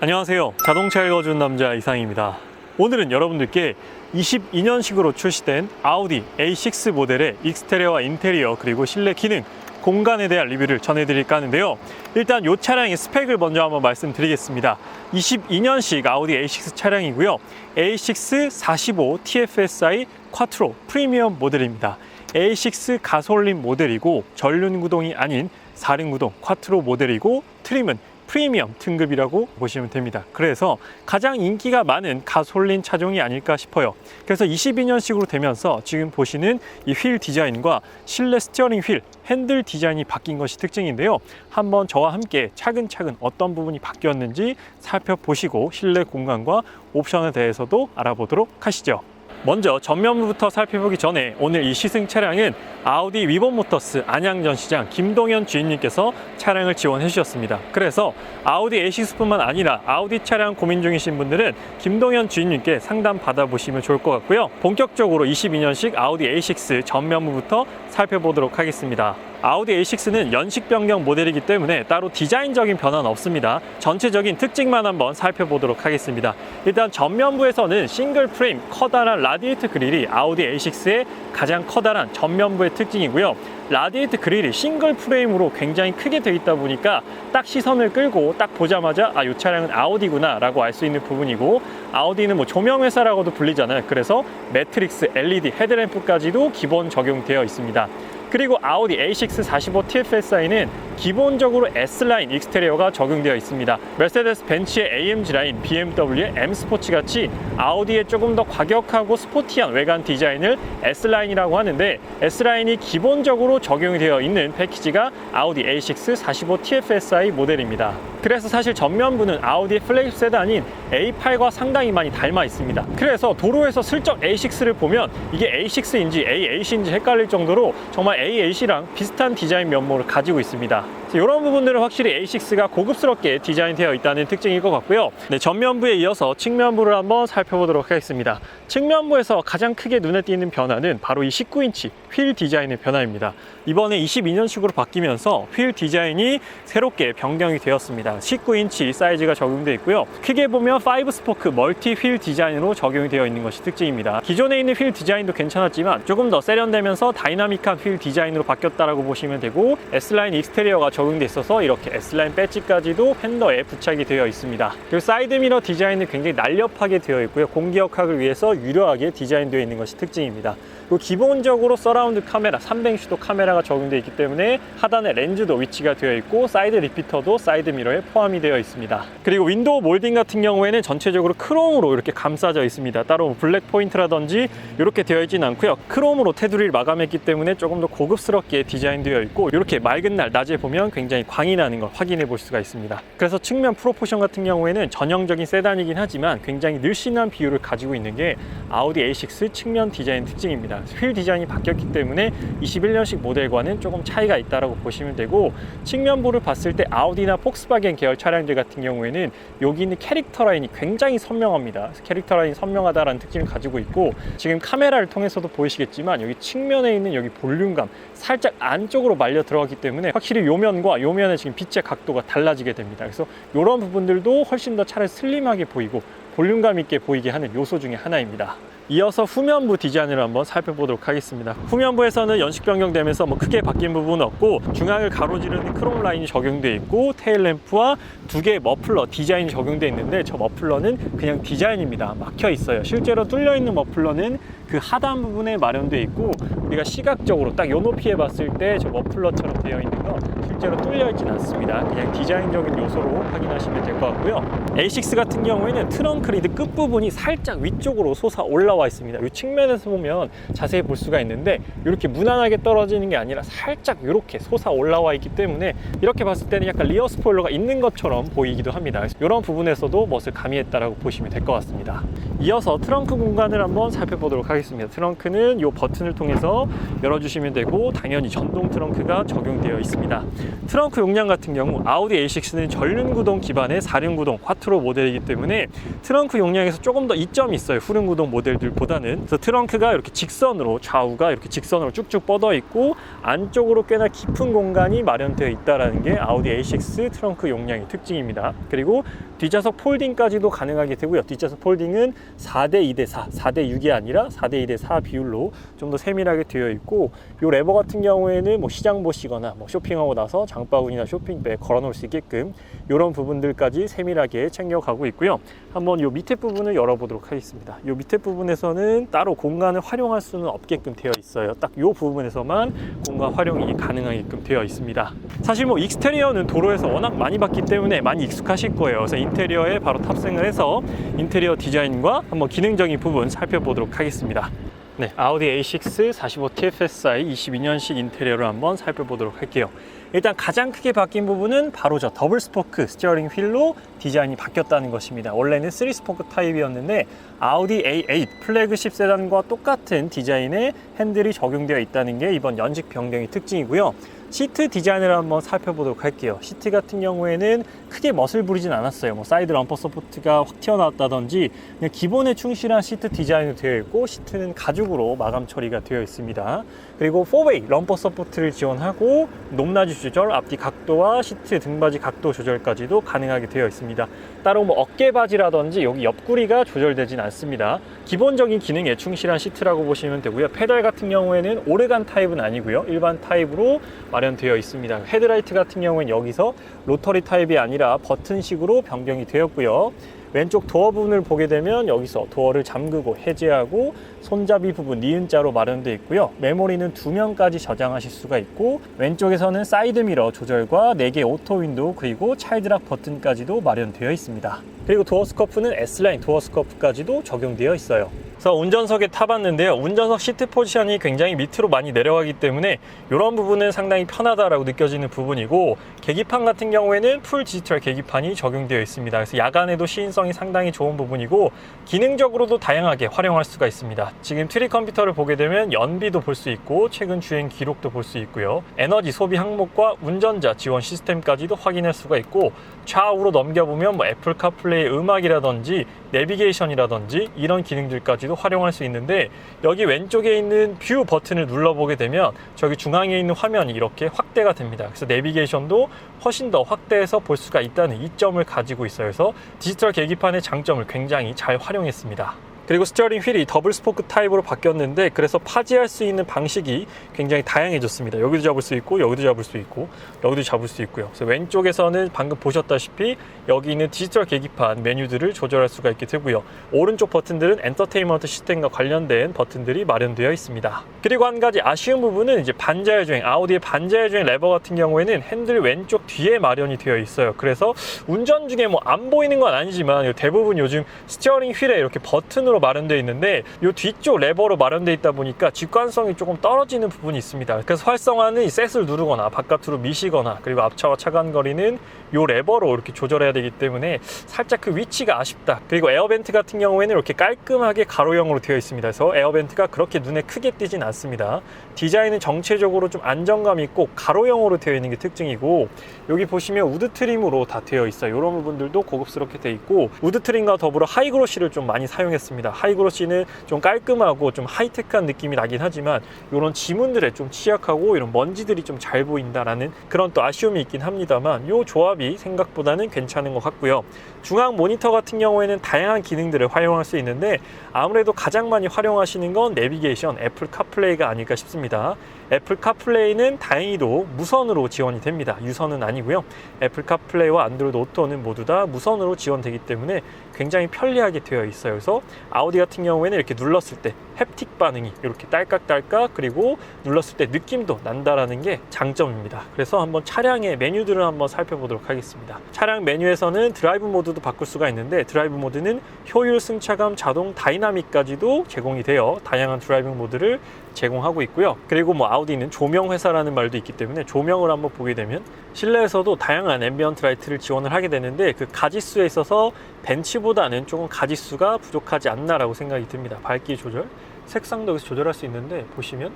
안녕하세요. 자동차 읽어주는 남자 이상입니다. 오늘은 여러분들께 22년식으로 출시된 아우디 A6 모델의 익스테리어와 인테리어 그리고 실내 기능, 공간에 대한 리뷰를 전해드릴까 하는데요. 일단 이 차량의 스펙을 먼저 한번 말씀드리겠습니다. 22년식 아우디 A6 차량이고요. A6 45 TFSI 쿼트로 프리미엄 모델입니다. A6 가솔린 모델이고 전륜 구동이 아닌 4륜 구동 쿼트로 모델이고 트림은 프리미엄 등급이라고 보시면 됩니다. 그래서 가장 인기가 많은 가솔린 차종이 아닐까 싶어요. 그래서 22년식으로 되면서 지금 보시는 이 휠 디자인과 실내 스티어링 휠, 핸들 디자인이 바뀐 것이 특징인데요. 한번 저와 함께 차근차근 어떤 부분이 바뀌었는지 살펴보시고 실내 공간과 옵션에 대해서도 알아보도록 하시죠. 먼저 전면부부터 살펴보기 전에 오늘 이 시승 차량은 아우디 위본모터스 안양전시장 김동현 주인님께서 차량을 지원해 주셨습니다. 그래서 아우디 A6뿐만 아니라 아우디 차량 고민 중이신 분들은 김동현 주인님께 상담 받아보시면 좋을 것 같고요. 본격적으로 22년식 아우디 A6 전면부부터 살펴보도록 하겠습니다. 아우디 A6는 연식 변경 모델이기 때문에 따로 디자인적인 변화는 없습니다. 전체적인 특징만 한번 살펴보도록 하겠습니다. 일단 전면부에서는 싱글 프레임 커다란 라디에이터 그릴이 아우디 A6의 가장 커다란 전면부의 특징이고요. 라디에이터 그릴이 싱글 프레임으로 굉장히 크게 되어 있다 보니까 딱 시선을 끌고 딱 보자마자 이 차량은 아우디구나 라고 알 수 있는 부분이고, 아우디는 뭐 조명회사라고도 불리잖아요. 그래서 매트릭스 LED 헤드램프까지도 기본 적용되어 있습니다. 그리고 아우디 A6 45 TFSI는 기본적으로 S라인 익스테리어가 적용되어 있습니다. 메르세데스 벤츠의 AMG 라인, BMW의 M 스포츠 같이 아우디의 조금 더 과격하고 스포티한 외관 디자인을 S라인이라고 하는데, S라인이 기본적으로 적용이 되어 있는 패키지가 아우디 A6 45 TFSI 모델입니다. 그래서 사실 전면부는 아우디의 플래그십 세단인 A8과 상당히 많이 닮아 있습니다. 그래서 도로에서 슬쩍 A6를 보면 이게 A6인지 A8인지 헷갈릴 정도로 정말 A8이랑 비슷한 디자인 면모를 가지고 있습니다. 이런 부분들은 확실히 A6가 고급스럽게 디자인되어 있다는 특징일 것 같고요. 네, 전면부에 이어서 측면부를 한번 살펴보도록 하겠습니다. 측면부에서 가장 크게 눈에 띄는 변화는 바로 이 19인치 휠 디자인의 변화입니다. 이번에 22년식으로 바뀌면서 휠 디자인이 새롭게 변경이 되었습니다. 19인치 사이즈가 적용되어 있고요. 크게 보면 5스포크 멀티 휠 디자인으로 적용이 되어 있는 것이 특징입니다. 기존에 있는 휠 디자인도 괜찮았지만 조금 더 세련되면서 다이나믹한 휠 디자인으로 바뀌었다라고 보시면 되고, S라인 익스테리어가 적용돼 있어서 이렇게 S라인 배지까지도 팬더에 부착이 되어 있습니다. 그리고 사이드미러 디자인은 굉장히 날렵하게 되어 있고요. 공기역학을 위해서 유려하게 디자인되어 있는 것이 특징입니다. 그리고 기본적으로 서라운드 카메라, 360도 카메라가 적용되어 있기 때문에 하단에 렌즈도 위치가 되어 있고, 사이드 리피터도 사이드 미러에 포함이 되어 있습니다. 그리고 윈도우 몰딩 같은 경우에는 전체적으로 크롬으로 이렇게 감싸져 있습니다. 따로 블랙 포인트라든지 이렇게 되어 있지는 않고요. 크롬으로 테두리를 마감했기 때문에 조금 더 고급스럽게 디자인되어 있고, 이렇게 맑은 날 낮에 보면 굉장히 광이 나는 걸 확인해 볼 수가 있습니다. 그래서 측면 프로포션 같은 경우에는 전형적인 세단이긴 하지만 굉장히 늘씬한 비율을 가지고 있는 게 아우디 A6 측면 디자인 특징입니다. 휠 디자인이 바뀌었기 때문에 21년식 모델과는 조금 차이가 있다고 보시면 되고, 측면부를 봤을 때 아우디나 폭스바겐 계열 차량들 같은 경우에는 여기 있는 캐릭터 라인이 굉장히 선명합니다. 캐릭터 라인이 선명하다라는 특징을 가지고 있고, 지금 카메라를 통해서도 보이시겠지만 여기 측면에 있는 여기 볼륨감 살짝 안쪽으로 말려 들어가기 때문에 확실히 요면과 요면의 지금 빛의 각도가 달라지게 됩니다. 그래서 이런 부분들도 훨씬 더 차를 슬림하게 보이고 볼륨감 있게 보이게 하는 요소 중에 하나입니다. 이어서 후면부 디자인을 한번 살펴보도록 하겠습니다. 후면부에서는 연식 변경되면서 크게 바뀐 부분은 없고, 중앙을 가로지르는 크롬 라인이 적용되어 있고, 테일 램프와 두 개의 머플러 디자인이 적용되어 있는데, 저 머플러는 그냥 디자인입니다. 막혀 있어요. 실제로 뚫려 있는 머플러는 그 하단 부분에 마련되어 있고, 우리가 시각적으로 딱 요 높이에 봤을 때 저 머플러처럼 되어 있는 건 실제로 뚫려 있진 않습니다. 그냥 디자인적인 요소로 확인하시면 될 것 같고요. A6 같은 경우에는 트렁크 리드 끝부분이 살짝 위쪽으로 솟아 올라와 있습니다. 이 측면에서 보면 자세히 볼 수가 있는데, 이렇게 무난하게 떨어지는 게 아니라 살짝 이렇게 솟아 올라와 있기 때문에 이렇게 봤을 때는 약간 리어 스포일러가 있는 것처럼 보이기도 합니다. 그래서 이런 부분에서도 멋을 가미했다라고 보시면 될 것 같습니다. 이어서 트렁크 공간을 한번 살펴보도록 하겠습니다. 트렁크는 이 버튼을 통해서 열어주시면 되고, 당연히 전동 트렁크가 적용되어 있습니다. 트렁크 용량 같은 경우 아우디 A6는 전륜구동 기반의 4륜구동 쿼트로 모델이기 때문에 트렁크 용량에서 조금 더 이점이 있어요. 후륜구동 모델들보다는. 그래서 트렁크가 이렇게 직선으로, 좌우가 이렇게 직선으로 쭉쭉 뻗어 있고 안쪽으로 꽤나 깊은 공간이 마련되어 있다는 게 아우디 A6 트렁크 용량의 특징입니다. 그리고 뒷좌석 폴딩까지도 가능하게 되고요. 뒷좌석 폴딩은 4대2대4, 4대6이 아니라 4대2대4 비율로 좀 더 세밀하게 되어 있고, 이 레버 같은 경우에는 뭐 시장 보시거나 뭐 쇼핑하고 나서 장바구니나 쇼핑백에 걸어 놓을 수 있게끔 이런 부분들까지 세밀하게 챙겨가고 있고요. 한번 이 밑에 부분을 열어보도록 하겠습니다. 이 밑에 부분에서는 따로 공간을 활용할 수는 없게끔 되어 있어요. 딱 이 부분에서만 공간 활용이 가능하게끔 되어 있습니다. 사실 뭐 익스테리어는 도로에서 워낙 많이 봤기 때문에 많이 익숙하실 거예요. 그래서 인테리어에 바로 탑승을 해서 인테리어 디자인과 한번 기능적인 부분 살펴보도록 하겠습니다. 네, 아우디 A6 45TFSI 22년식 인테리어를 한번 살펴보도록 할게요. 일단 가장 크게 바뀐 부분은 바로 저 더블 스포크 스티어링 휠로 디자인이 바뀌었다는 것입니다. 원래는 3스포크 타입이었는데 아우디 A8 플래그십 세단과 똑같은 디자인의 핸들이 적용되어 있다는 게 이번 연식 변경의 특징이고요. 시트 디자인을 한번 살펴보도록 할게요. 시트 같은 경우에는 크게 멋을 부리진 않았어요. 뭐 사이드 럼퍼 서포트가 확 튀어나왔다든지 그냥 기본에 충실한 시트 디자인으로 되어 있고, 시트는 가죽으로 마감 처리가 되어 있습니다. 그리고 4웨이 럼퍼 서포트를 지원하고 높낮이 조절, 앞뒤 각도와 시트 등받이 각도 조절까지도 가능하게 되어 있습니다. 따로 뭐 어깨 바지라든지 여기 옆구리가 조절되진 않습니다. 기본적인 기능에 충실한 시트라고 보시면 되고요. 페달 같은 경우에는 오르간 타입은 아니고요. 일반 타입으로 마련되어 있습니다. 헤드라이트 같은 경우는 여기서 로터리 타입이 아니라 버튼식으로 변경이 되었고요. 왼쪽 도어 부분을 보게 되면 여기서 도어를 잠그고 해제하고 손잡이 부분 니은자로 마련되어 있고요. 메모리는 2명까지 저장하실 수가 있고, 왼쪽에서는 사이드미러 조절과 4개 오토 윈도우 그리고 차일드락 버튼까지도 마련되어 있습니다. 그리고 도어 스커프는 S라인 도어 스커프까지도 적용되어 있어요. 그래서 운전석에 타봤는데요. 운전석 시트 포지션이 굉장히 밑으로 많이 내려가기 때문에 이런 부분은 상당히 편하다라고 느껴지는 부분이고, 계기판 같은 경우에는 풀 디지털 계기판이 적용되어 있습니다. 그래서 야간에도 시인성이 상당히 좋은 부분이고, 기능적으로도 다양하게 활용할 수가 있습니다. 지금 트리 컴퓨터를 보게 되면 연비도 볼 수 있고 최근 주행 기록도 볼 수 있고요. 에너지 소비 항목과 운전자 지원 시스템까지도 확인할 수가 있고, 좌우로 넘겨보면 뭐 애플 카플레이 음악이라든지 내비게이션이라든지 이런 기능들까지도 활용할 수 있는데, 여기 왼쪽에 있는 뷰 버튼을 눌러보게 되면 저기 중앙에 있는 화면이 이렇게 확대가 됩니다. 그래서 내비게이션도 훨씬 더 확대해서 볼 수가 있다는 이점을 가지고 있어요. 그래서 디지털 계기판의 장점을 굉장히 잘 활용했습니다. 그리고 스티어링 휠이 더블 스포크 타입으로 바뀌었는데, 그래서 파지할 수 있는 방식이 굉장히 다양해졌습니다. 여기도 잡을 수 있고 여기도 잡을 수 있고 여기도 잡을 수 있고요. 그래서 왼쪽에서는 방금 보셨다시피 여기 있는 디지털 계기판 메뉴들을 조절할 수가 있게 되고요. 오른쪽 버튼들은 엔터테인먼트 시스템과 관련된 버튼들이 마련되어 있습니다. 그리고 한 가지 아쉬운 부분은 이제 반자율 주행, 아우디의 반자율 주행 레버 같은 경우에는 핸들 왼쪽 뒤에 마련이 되어 있어요. 그래서 운전 중에 뭐 안 보이는 건 아니지만 대부분 요즘 스티어링 휠에 이렇게 버튼으로 마련되어 있는데, 이 뒤쪽 레버로 마련되어 있다 보니까 직관성이 조금 떨어지는 부분이 있습니다. 그래서 활성화는 이 셋을 누르거나 바깥으로 미시거나, 그리고 앞차와 차간거리는 이 레버로 이렇게 조절해야 되기 때문에 살짝 그 위치가 아쉽다. 그리고 에어벤트 같은 경우에는 이렇게 깔끔하게 가로형으로 되어 있습니다. 그래서 에어벤트가 그렇게 눈에 크게 띄진 않습니다. 디자인은 정체적으로 좀 안정감 있고 가로형으로 되어 있는 게 특징이고, 여기 보시면 우드 트림으로 다 되어 있어요. 이런 부분들도 고급스럽게 되어 있고, 우드 트림과 더불어 하이그로시를 좀 많이 사용했습니다. 하이그로시는 좀 깔끔하고 좀 하이테크한 느낌이 나긴 하지만 이런 지문들에 좀 취약하고 이런 먼지들이 좀 잘 보인다라는 그런 또 아쉬움이 있긴 합니다만, 이 조합이 생각보다는 괜찮은 것 같고요. 중앙 모니터 같은 경우에는 다양한 기능들을 활용할 수 있는데, 아무래도 가장 많이 활용하시는 건 내비게이션, 애플 카플레이가 아닐까 싶습니다. 애플 카플레이는 다행히도 무선으로 지원이 됩니다. 유선은 아니고요. 애플 카플레이와 안드로이드 오토는 모두 다 무선으로 지원되기 때문에 굉장히 편리하게 되어 있어요. 그래서 아우디 같은 경우에는 이렇게 눌렀을 때 햅틱 반응이 이렇게 딸깍딸깍, 그리고 눌렀을 때 느낌도 난다라는 게 장점입니다. 그래서 한번 차량의 메뉴들을 한번 살펴보도록 하겠습니다. 차량 메뉴에서는 드라이브 모드도 바꿀 수가 있는데, 드라이브 모드는 효율, 승차감, 자동, 다이나믹까지도 제공이 되어 다양한 드라이브 모드를 제공하고 있고요. 그리고 뭐 아우디는 조명 회사라는 말도 있기 때문에 조명을 한번 보게 되면 실내에서도 다양한 앰비언트 라이트를 지원을 하게 되는데, 그 가지수에 있어서 벤츠보다는 조금 가지수가 부족하지 않나라고 생각이 듭니다. 밝기 조절, 색상도 여기서 조절할 수 있는데 보시면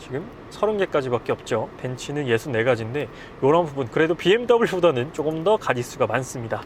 지금 30개까지밖에 없죠. 벤츠는 64가지인데 이런 부분 그래도 BMW보다는 조금 더 가지수가 많습니다.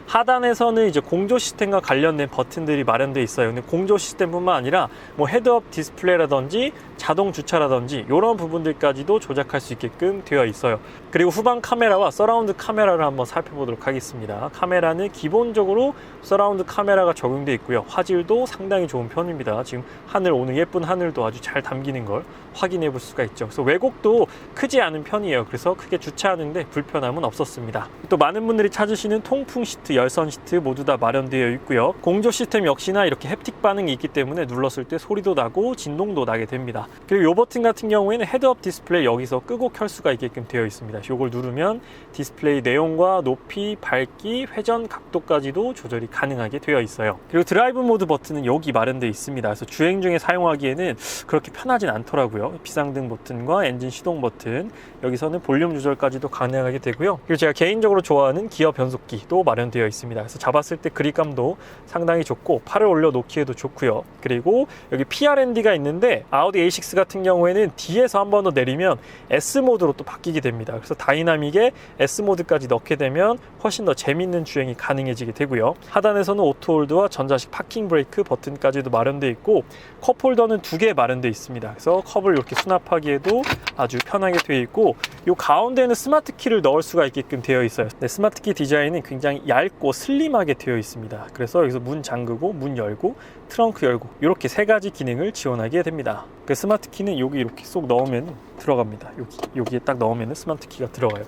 하단에서는 이제 공조 시스템과 관련된 버튼들이 마련되어 있어요. 근데 공조 시스템뿐만 아니라 뭐 헤드업 디스플레이라든지 자동 주차라든지 이런 부분들까지도 조작할 수 있게끔 되어 있어요. 그리고 후방 카메라와 서라운드 카메라를 한번 살펴보도록 하겠습니다. 카메라는 기본적으로 서라운드 카메라가 적용되어 있고요. 화질도 상당히 좋은 편입니다. 지금 하늘, 오늘 예쁜 하늘도 아주 잘 담기는 걸 확인해 볼 수가 있죠. 그래서 왜곡도 크지 않은 편이에요. 그래서 크게 주차하는데 불편함은 없었습니다. 또 많은 분들이 찾으시는 통풍 시트, 열선 시트 모두 다 마련되어 있고요. 공조 시스템 역시나 이렇게 햅틱 반응이 있기 때문에 눌렀을 때 소리도 나고 진동도 나게 됩니다. 그리고 이 버튼 같은 경우에는 헤드업 디스플레이 여기서 끄고 켤 수가 있게끔 되어 있습니다. 이걸 누르면 디스플레이 내용과 높이, 밝기, 회전 각도까지도 조절이 가능하게 되어 있어요. 그리고 드라이브 모드 버튼은 여기 마련되어 있습니다. 그래서 주행 중에 사용하기에는 그렇게 편하진 않더라고요. 비상등 버튼과 엔진 시동 버튼, 여기서는 볼륨 조절까지도 가능하게 되고요. 그리고 제가 개인적으로 좋아하는 기어 변속기도 마련되어 있습니다. 그래서 잡았을 때 그립감도 상당히 좋고 팔을 올려놓기에도 좋고요. 그리고 여기 PRND가 있는데 아우디 A6 같은 경우에는 D에서 한 번 더 내리면 S 모드로 또 바뀌게 됩니다. 그래서 다이나믹에 S 모드까지 넣게 되면 훨씬 더 재밌는 주행이 가능해지게 되고요. 하단에서는 오토홀드와 전자식 파킹 브레이크 버튼까지도 마련되어 있고 컵홀더는 2개 마련되어 있습니다. 그래서 컵을 이렇게 수납하기에도 아주 편하게 되어 있고 이 가운데는 스마트 키를 넣을 수가 있게끔 되어 있어요. 네, 스마트 키 디자인은 굉장히 얇고 슬림하게 되어 있습니다. 그래서 여기서 문 잠그고 문 열고 트렁크 열고 이렇게 3가지 기능을 지원하게 됩니다. 그 스마트 키는 여기 이렇게 쏙 넣으면 들어갑니다. 여기에 딱 넣으면 스마트 키가 들어가요.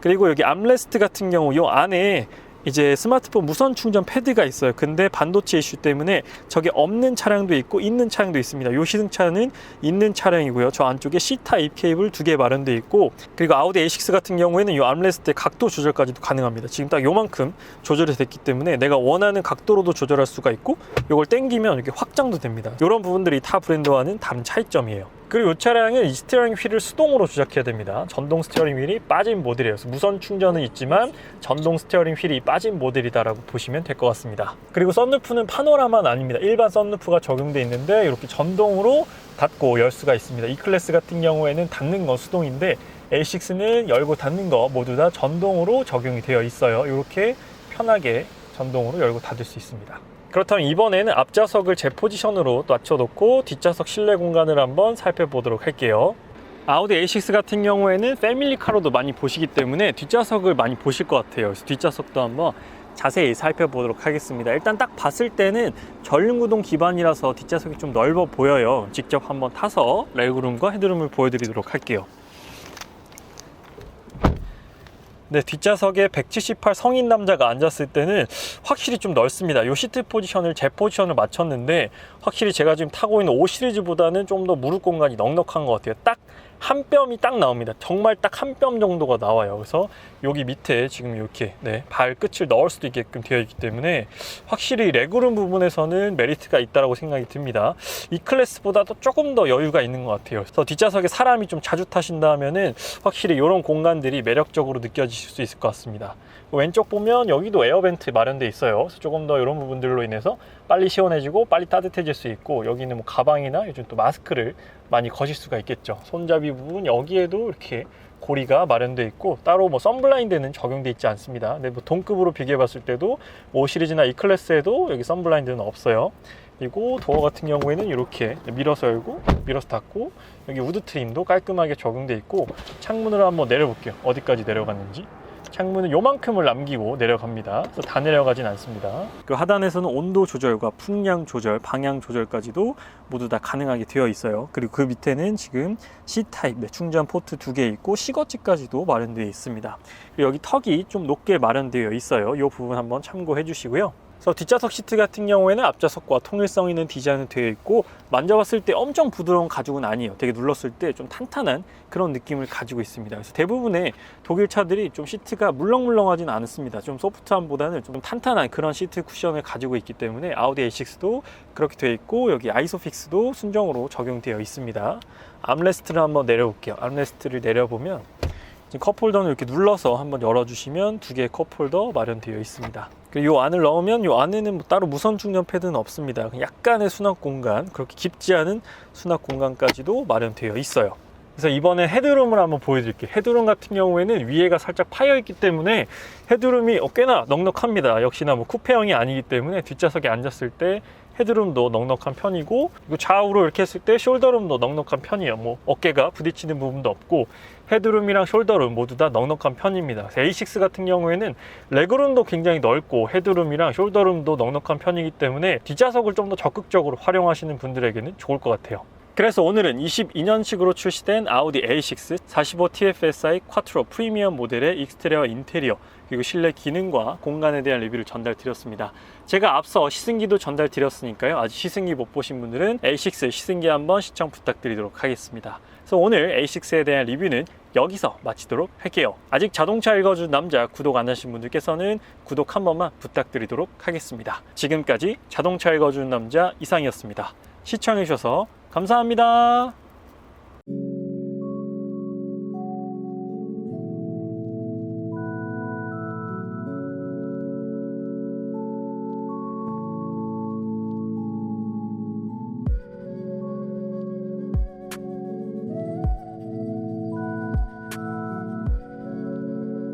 그리고 여기 암레스트 같은 경우 이 안에 이제 스마트폰 무선 충전 패드가 있어요. 근데 반도체 이슈 때문에 저게 없는 차량도 있고 있는 차량도 있습니다. 이 시승차는 있는 차량이고요. 저 안쪽에 C타입 케이블 2개 마련되어 있고 그리고 아우디 A6 같은 경우에는 이 암레스트의 각도 조절까지도 가능합니다. 지금 딱 요만큼 조절이 됐기 때문에 내가 원하는 각도로도 조절할 수가 있고 이걸 당기면 이렇게 확장도 됩니다. 이런 부분들이 타 브랜드와는 다른 차이점이에요. 그리고 이 차량은 이 스티어링 휠을 수동으로 조작해야 됩니다. 전동 스티어링 휠이 빠진 모델이에요. 그래서 무선 충전은 있지만 전동 스티어링 휠이 빠진 모델이다라고 보시면 될 것 같습니다. 그리고 썬루프는 파노라마는 아닙니다. 일반 썬루프가 적용되어 있는데 이렇게 전동으로 닫고 열 수가 있습니다. E클래스 같은 경우에는 닫는 건 수동인데 A6는 열고 닫는 거 모두 다 전동으로 적용이 되어 있어요. 이렇게 편하게 전동으로 열고 닫을 수 있습니다. 그렇다면 이번에는 앞좌석을 제 포지션으로 낮춰놓고 뒷좌석 실내 공간을 한번 살펴보도록 할게요. 아우디 A6 같은 경우에는 패밀리카로도 많이 보시기 때문에 뒷좌석을 많이 보실 것 같아요. 그래서 뒷좌석도 한번 자세히 살펴보도록 하겠습니다. 일단 딱 봤을 때는 전륜구동 기반이라서 뒷좌석이 좀 넓어 보여요. 직접 한번 타서 레그룸과 헤드룸을 보여드리도록 할게요. 네, 뒷좌석에 178 성인 남자가 앉았을 때는 확실히 좀 넓습니다. 이 시트 포지션을 제 포지션을 맞췄는데 확실히 제가 지금 타고 있는 5 시리즈보다는 좀 더 무릎 공간이 넉넉한 것 같아요. 딱 한 뼘이 딱 나옵니다. 정말 딱 한 뼘 정도가 나와요. 그래서 여기 밑에 지금 이렇게 발끝을 넣을 수도 있게끔 되어 있기 때문에 확실히 레그룸 부분에서는 메리트가 있다고 생각이 듭니다. 이 클래스보다도 조금 더 여유가 있는 것 같아요. 그래서 뒷좌석에 사람이 좀 자주 타신다 하면은 확실히 이런 공간들이 매력적으로 느껴지실 수 있을 것 같습니다. 왼쪽 보면 여기도 에어벤트 마련되어 있어요. 그래서 조금 더 이런 부분들로 인해서 빨리 시원해지고 빨리 따뜻해질 수 있고 여기는 뭐 가방이나 요즘 또 마스크를 많이 거실 수가 있겠죠. 손잡이 부분 여기에도 이렇게 고리가 마련되어 있고 따로 뭐 선블라인드는 적용되어 있지 않습니다. 근데 뭐 동급으로 비교해 봤을 때도 5 시리즈나 E 클래스에도 여기 선블라인드는 없어요. 그리고 도어 같은 경우에는 이렇게 밀어서 열고 밀어서 닫고 여기 우드 트림도 깔끔하게 적용되어 있고 창문을 한번 내려볼게요. 어디까지 내려갔는지. 창문은 요만큼을 남기고 내려갑니다. 그래서 다 내려가진 않습니다. 그 하단에서는 온도 조절과 풍량 조절, 방향 조절까지도 모두 다 가능하게 되어 있어요. 그리고 그 밑에는 지금 C타입 충전 포트 2개 있고 시거치까지도 마련되어 있습니다. 그리고 여기 턱이 좀 높게 마련되어 있어요. 이 부분 한번 참고해 주시고요. 그래서 뒷좌석 시트 같은 경우에는 앞좌석과 통일성 있는 디자인은 되어 있고 만져봤을 때 엄청 부드러운 가죽은 아니에요. 되게 눌렀을 때 좀 탄탄한 그런 느낌을 가지고 있습니다. 그래서 대부분의 독일 차들이 좀 시트가 물렁물렁하진 않습니다. 좀 소프트함보다는 좀 탄탄한 그런 시트 쿠션을 가지고 있기 때문에 아우디 A6도 그렇게 되어 있고 여기 아이소픽스도 순정으로 적용되어 있습니다. 암레스트를 한번 내려볼게요. 암레스트를 내려보면 지금 컵홀더는 이렇게 눌러서 한번 열어주시면 2개의 컵홀더 마련되어 있습니다. 그리고 이 안을 넣으면 이 안에는 따로 무선 충전 패드는 없습니다. 약간의 수납 공간, 그렇게 깊지 않은 수납 공간까지도 마련되어 있어요. 그래서 이번엔 헤드룸을 한번 보여드릴게요. 헤드룸 같은 경우에는 위에가 살짝 파여 있기 때문에 헤드룸이 꽤나 넉넉합니다. 역시나 뭐 쿠페형이 아니기 때문에 뒷좌석에 앉았을 때 헤드룸도 넉넉한 편이고, 그리고 좌우로 이렇게 했을 때 숄더룸도 넉넉한 편이에요. 뭐 어깨가 부딪히는 부분도 없고 헤드룸이랑 숄더룸 모두 다 넉넉한 편입니다. A6 같은 경우에는 레그룸도 굉장히 넓고 헤드룸이랑 숄더룸도 넉넉한 편이기 때문에 뒷좌석을 좀 더 적극적으로 활용하시는 분들에게는 좋을 것 같아요. 그래서 오늘은 22년식으로 출시된 아우디 A6 45 TFSI 쿼트로 프리미엄 모델의 익스테리어 인테리어 그리고 실내 기능과 공간에 대한 리뷰를 전달 드렸습니다. 제가 앞서 시승기도 전달 드렸으니까요. 아직 시승기 못 보신 분들은 A6 시승기 한번 시청 부탁드리도록 하겠습니다. 그래서 오늘 A6에 대한 리뷰는 여기서 마치도록 할게요. 아직 자동차 읽어준 남자 구독 안 하신 분들께서는 구독 한 번만 부탁드리도록 하겠습니다. 지금까지 자동차 읽어준 남자 이상이었습니다. 시청해주셔서 감사합니다.